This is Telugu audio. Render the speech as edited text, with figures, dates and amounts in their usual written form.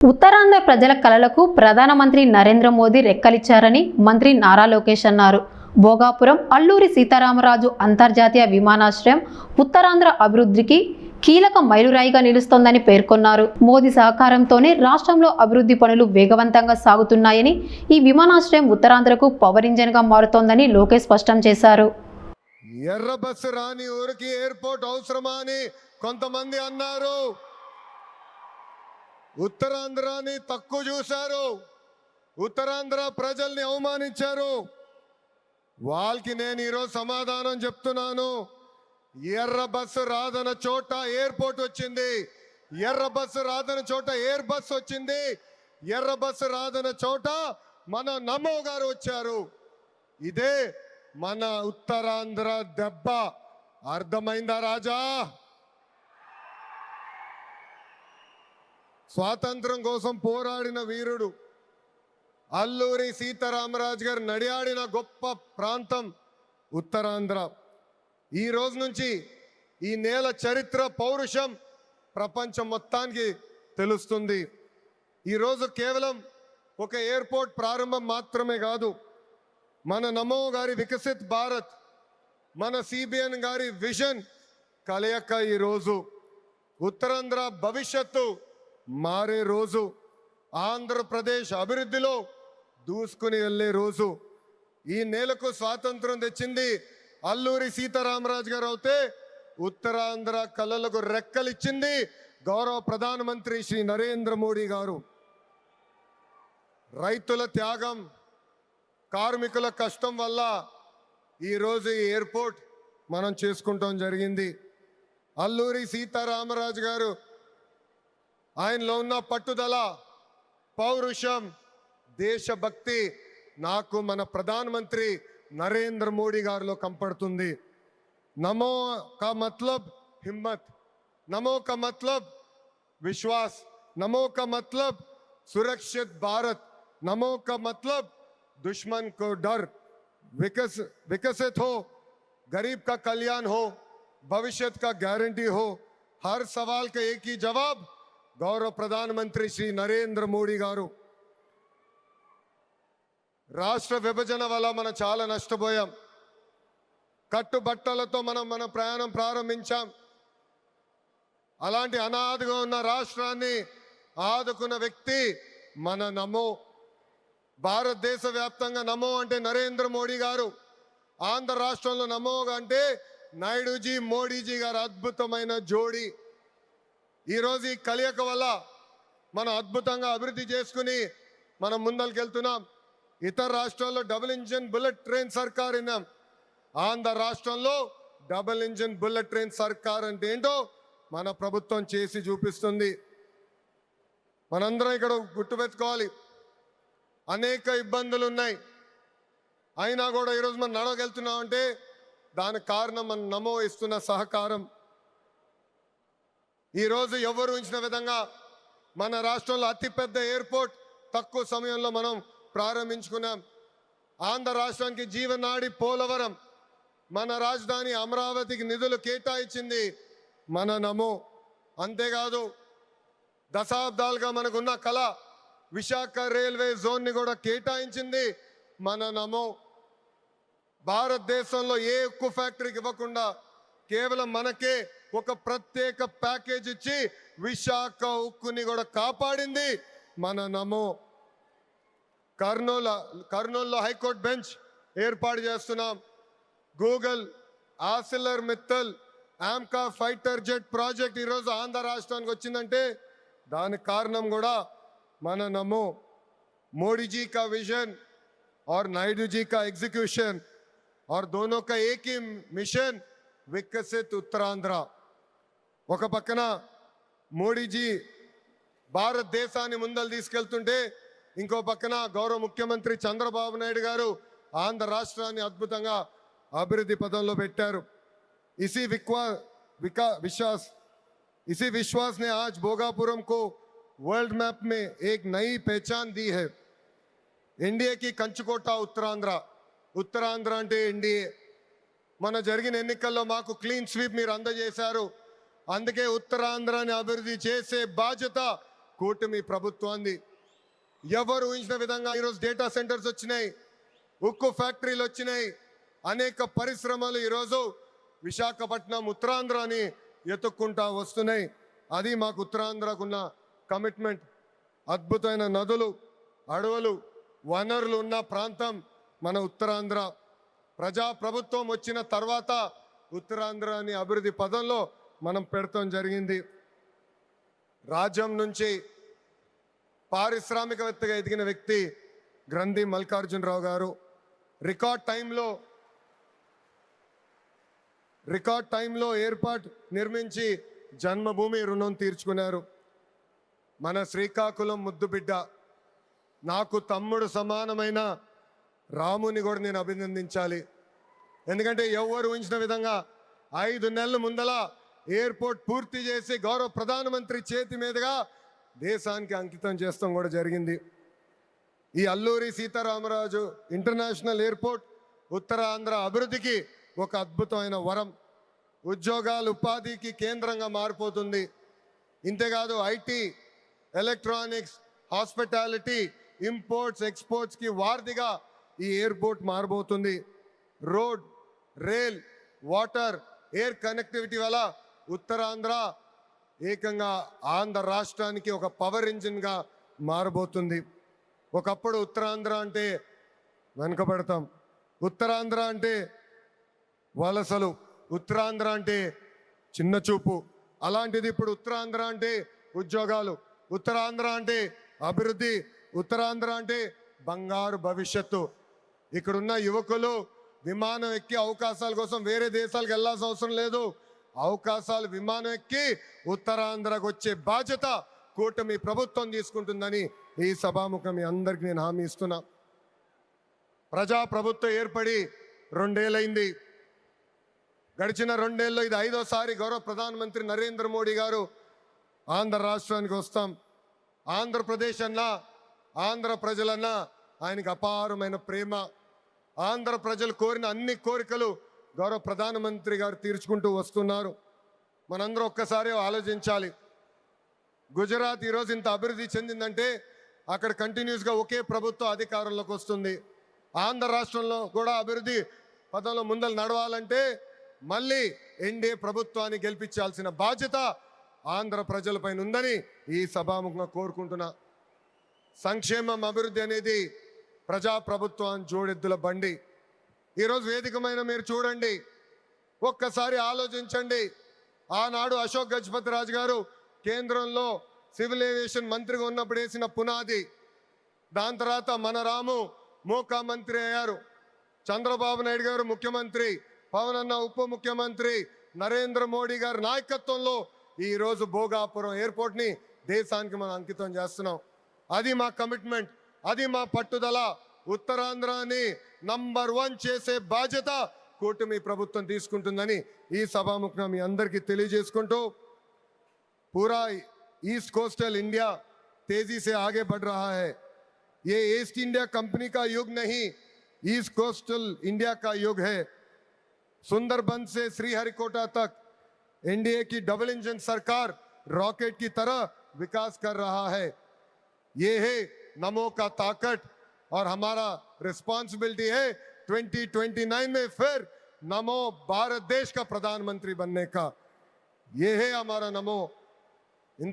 ఉత్తరాంధ్ర ప్రజల కలలకు ప్రధానమంత్రి నరేంద్ర మోదీ రెక్కలిచ్చారని మంత్రి నారా లోకేష్ అన్నారు. భోగాపురం అల్లూరి సీతారామరాజు అంతర్జాతీయ విమానాశ్రయం ఉత్తరాంధ్ర అభివృద్ధికి కీలక మైలురాయిగా నిలుస్తోందని పేర్కొన్నారు. మోదీ సహకారంతోనే రాష్ట్రంలో అభివృద్ధి పనులు వేగవంతంగా సాగుతున్నాయని, ఈ విమానాశ్రయం ఉత్తరాంధ్రకు పవర్ ఇంజన్ గా మారుతోందని లోకేష్ స్పష్టం చేశారు. ఎర్ర బస్సు రాని ఊరికి ఎయిర్పోర్ట్ అవసరమా అని కొంతమంది అన్నారు. ఉత్తరాంధ్రాని తక్కువ చూశారు, ఉత్తరాంధ్ర ప్రజల్ని అవమానించారు. వాళ్ళకి నేను ఈరోజు సమాధానం చెప్తున్నాను. ఎర్ర బస్సు రాదన్న చోట ఎయిర్పోర్ట్ వచ్చింది, ఎర్ర బస్సు రాదన్న చోట ఎయిర్ బస్ వచ్చింది, ఎర్ర బస్సు రాదన్న చోట మన నమో గారు వచ్చారు. ఇదే మన ఉత్తరాంధ్ర దెబ్బ. అర్థమైందా రాజా? స్వాతంత్రం కోసం పోరాడిన వీరుడు అల్లూరి సీతారామరాజు గారు నడియాడిన గొప్ప ప్రాంతం ఉత్తరాంధ్ర. ఈ రోజు నుంచి ఈ నేల చరిత్ర, పౌరుషం ప్రపంచం మొత్తానికి తెలుస్తుంది. ఈరోజు కేవలం ఒక ఎయిర్పోర్ట్ ప్రారంభం మాత్రమే కాదు, మన నమో గారి వికసిత్ భారత్, మన సిబిఎన్ గారి విజన్ కలయిక ఈరోజు ఉత్తరాంధ్ర భవిష్యత్తు మారే రోజు, ఆంధ్రప్రదేశ్ అభివృద్ధిలో దూసుకుని వెళ్ళే రోజు. ఈ నేలకు స్వాతంత్రం తెచ్చింది అల్లూరి సీతారామరాజు గారు అయితే, ఉత్తరాంధ్ర కళలకు రెక్కలిచ్చింది గౌరవ ప్రధానమంత్రి శ్రీ నరేంద్ర మోడీ గారు. రైతుల త్యాగం, కార్మికుల కష్టం వల్ల ఈరోజు ఈ ఎయిర్పోర్ట్ మనం చేసుకుంటాం జరిగింది. అల్లూరి సీతారామరాజు గారు ఆయనలో ఉన్న పట్టుదల, పౌరుషం, దేశభక్తి నాకు మన ప్రధానమంత్రి నరేంద్ర మోడీ గారిలో కంపడుతుంది. నమో కా మతలబ్ హిమ్మత్, నమో కా మతలబ్ విశ్వాస్, నమో కా మతలబ్ సురక్షిत भारत, नमो का मतलब दुश्मन को डर, विकसित हो, गरीब का कल्याण हो, भविष्य का गारंटी हो. हर सवाल का एक ही जवाब गौरव प्रधानमंत्री श्री नरेंद्र मोदी गारू. రాష్ట్ర విభజన వల్ల మనం చాలా నష్టపోయాం. కట్టుబట్టలతో మన ప్రయాణం ప్రారంభించాం. అలాంటి అనాథగా ఉన్న రాష్ట్రాన్ని ఆదుకున్న వ్యక్తి మన నమో. భారతదేశ వ్యాప్తంగా నమో అంటే నరేంద్ర మోడీ గారు, ఆంధ్ర రాష్ట్రంలో నమో అంటే నాయుడుజీ, మోడీజీ గారు అద్భుతమైన జోడీ. ఈరోజు ఈ కలయిక వల్ల మనం అద్భుతంగా అభివృద్ధి చేసుకుని మనం ముందరికెళ్తున్నాం. ఇతర రాష్ట్రాల్లో డబుల్ ఇంజిన్ బుల్లెట్ ట్రైన్ సర్కార్ విన్నాం. ఆంధ్ర రాష్ట్రంలో డబుల్ ఇంజిన్ బుల్లెట్ ట్రైన్ సర్కార్ అంటే ఏంటో మన ప్రభుత్వం చేసి చూపిస్తుంది. మనందరం ఇక్కడ గుర్తుపెట్టుకోవాలి, అనేక ఇబ్బందులు ఉన్నాయి, అయినా కూడా ఈరోజు మనం నడవగలుగుతున్నాం అంటే దానికి కారణం మన నమో ఇస్తున్న సహకారం. ఈరోజు ఎవరు ఉంచిన విధంగా మన రాష్ట్రంలో అతిపెద్ద ఎయిర్పోర్ట్ తక్కువ సమయంలో మనం ప్రారంభించుకున్నాం. ఆంధ్ర రాష్ట్రానికి జీవనాడి పోలవరం, మన రాజధాని అమరావతికి నిధులు కేటాయించింది మన నమో. అంతేకాదు దశాబ్దాలుగా మనకున్న కళ విశాఖ రైల్వే జోన్ని కూడా కేటాయించింది మన నమో. భారతదేశంలో ఏ ఉక్కు ఫ్యాక్టరీకి ఇవ్వకుండా కేవలం మనకే ఒక ప్రత్యేక ప్యాకేజ్ ఇచ్చి విశాఖ ఉక్కుని కూడా కాపాడింది మన నమో. కర్నూలులో హైకోర్టు బెంచ్ ఏర్పాటు చేస్తున్నాం. Google, ఆసిలర్ Mittal, AMCA fighter jet project ఈరోజు ఆంధ్ర రాష్ట్రానికి వచ్చిందంటే దానికి కారణం కూడా మన నమో. मोदी जी का विजन और नायडू जी का एग्जीक्यूशन और दोनों का एक ही मिशन, विकसित उत्तरांध्र. ఒక పక్కన మోడీజీ భారతదేశాన్ని ముందలు తీసుకెళ్తుంటే ఇంకో పక్కన గౌరవ ముఖ్యమంత్రి చంద్రబాబు నాయుడు గారు ఆంధ్ర రాష్ట్రాన్ని అద్భుతంగా అభివృద్ధి పదంలో పెట్టారు. इसी विश्वास ने आज भोगापुरम को वर्ल्ड मैप में एक नई पहचान दी है. इंडिया की कंचुकोटा उत्तरांध्र, उत्तरांध्र అంటే ఎన్డీఏ. మన జరిగిన ఎన్నికల్లో మాకు క్లీన్ స్వీప్ మీరు అందజేశారు. అందుకే ఉత్తరాంధ్రాని అభివృద్ధి చేసే బాధ్యత కూటమి ప్రభుత్వాన్ని. ఎవరు ఊహించిన విధంగా ఈరోజు డేటా సెంటర్స్ వచ్చినాయి, ఉక్కు ఫ్యాక్టరీలు వచ్చినాయి, అనేక పరిశ్రమలు ఈరోజు విశాఖపట్నం ఉత్తరాంధ్రని ఎత్తుక్కుంటా వస్తున్నాయి. అది మాకు ఉత్తరాంధ్రకున్న కమిట్మెంట్. అద్భుతమైన నదులు, అడవులు, వనరులు ఉన్న ప్రాంతం మన ఉత్తరాంధ్ర. ప్రజా ప్రభుత్వం వచ్చిన తర్వాత ఉత్తరాంధ్రని అభివృద్ధి పదంలో మనం పెడతాం జరిగింది. రాజ్యం నుంచి పారిశ్రామికవేత్తగా ఎదిగిన వ్యక్తి గ్రంథి మల్లికార్జునరావు గారు రికార్డ్ టైంలో ఎయిర్పోర్ట్ నిర్మించి జన్మభూమి రుణం తీర్చుకున్నారు. మన శ్రీకాకుళం ముద్దుబిడ్డ, నాకు తమ్ముడు సమానమైన రాముని కూడా నేను అభినందించాలి. ఎందుకంటే ఎవరు ఊహించిన విధంగా 5 నెలల ముందల ఎయిర్పోర్ట్ పూర్తి చేసి గౌరవ ప్రధానమంత్రి చేతి మీదుగా దేశానికి అంకితం చేస్తాం కూడా జరిగింది. ఈ అల్లూరి సీతారామరాజు ఇంటర్నేషనల్ ఎయిర్పోర్ట్ ఉత్తరాంధ్ర అభివృద్ధికి ఒక అద్భుతమైన వరం. ఉద్యోగాలు, ఉపాధికి కేంద్రంగా మారిపోతుంది. ఇంతేకాదు ఐటీ, ఎలక్ట్రానిక్స్, హాస్పిటాలిటీ, ఇంపోర్ట్స్, ఎక్స్పోర్ట్స్కి వారధిగా ఈ ఎయిర్పోర్ట్ మారబోతుంది. Road, rail, water, air connectivity వల్ల ఉత్తరాంధ్ర ఏకంగా ఆంధ్ర రాష్ట్రానికి ఒక పవర్ ఇంజిన్గా మారబోతుంది. ఒకప్పుడు ఉత్తరాంధ్ర అంటే వెనుకబడతాం, ఉత్తరాంధ్ర అంటే వలసలు, ఉత్తరాంధ్ర అంటే చిన్న చూపు. అలాంటిది ఇప్పుడు ఉత్తరాంధ్ర అంటే ఉద్యోగాలు, ఉత్తరాంధ్ర అంటే అభివృద్ధి, ఉత్తరాంధ్ర అంటే బంగారు భవిష్యత్తు. ఇక్కడున్న యువకులు విమానం ఎక్కి అవకాశాల కోసం వేరే దేశాలకు వెళ్ళాల్సిన అవసరం లేదు. అవకాశాలు విమానం ఎక్కి ఉత్తరాంధ్రకు వచ్చే బాధ్యత కూటమి ప్రభుత్వం తీసుకుంటుందని ఈ సభాముఖం మీ అందరికీ నేను హామీ ఇస్తున్నా. ప్రజా ప్రభుత్వం ఏర్పడి 2 ఏళ్ళైంది. గడిచిన 2 ఏళ్ళలో ఇది 5వ గౌరవ ప్రధానమంత్రి నరేంద్ర మోడీ గారు ఆంధ్ర రాష్ట్రానికి వస్తాం. ఆంధ్రప్రదేశ్ అన్నా, ఆంధ్ర ప్రజలన్నా ఆయనకు అపారమైన ప్రేమ. ఆంధ్ర ప్రజలు కోరిన అన్ని కోరికలు గౌరవ ప్రధానమంత్రి గారు తీర్చుకుంటూ వస్తున్నారు. మనందరూ ఒక్కసారి ఆలోచించాలి. గుజరాత్ ఈరోజు ఇంత అభివృద్ధి చెందిందంటే అక్కడ కంటిన్యూస్గా ఒకే ప్రభుత్వం అధికారంలోకి వస్తుంది. ఆంధ్ర రాష్ట్రంలో కూడా అభివృద్ధి పదంలో ముందలు నడవాలంటే మళ్ళీ ఎన్డీఏ ప్రభుత్వాన్ని గెలిపించాల్సిన బాధ్యత ఆంధ్ర ప్రజలపైన ఉందని ఈ సభాముఖంగా కోరుకుంటున్నా. సంక్షేమం, అభివృద్ధి అనేది ప్రజాప్రభుత్వం జోడెద్దుల బండి. ఈరోజు వేదికమైన మీరు చూడండి, ఒక్కసారి ఆలోచించండి. ఆనాడు అశోక్ గజపతి రాజు గారు కేంద్రంలో సివిల్ ఏవియేషన్ మంత్రిగా ఉన్నప్పుడు వేసిన పునాది. దాని తర్వాత మన రాము మోకా మంత్రి అయ్యారు, చంద్రబాబు నాయుడు గారు ముఖ్యమంత్రి, పవన్ అన్న ఉప ముఖ్యమంత్రి, నరేంద్ర మోడీ గారి నాయకత్వంలో ఈరోజు భోగాపురం ఎయిర్పోర్ట్ని దేశానికి మనం అంకితం చేస్తున్నాం. అది మా కమిట్మెంట్, అది మా పట్టుదల. ఉత్తరాంధ్రాని నంబర్ 1 చేసే బాధ్యత కూటమి ప్రభుత్వం తీసుకుంటుందని ఈ సభాముఖంగా మీ అందరికీ తెలియజేసుకుంటూ, पूरा ईस्ट कोस्टल इंडिया तेजी से आगे बढ़ रहा है. ये ईस्ट इंडिया कंपनी का युग नहीं, ईस्ट कोस्टल इंडिया का युग है. सुंदरबन से श्रीहरिकोटा तक एनडीए की डबल इंजन सरकार रॉकेट की तरह विकास कर रहा है. ये है नमो का ताकत और हमारा रिस्पॉन्सिबिलिटी है 2029 में फिर नमो भारत देश का प्रधानमंत्री बनने का. ये है हमारा नमो.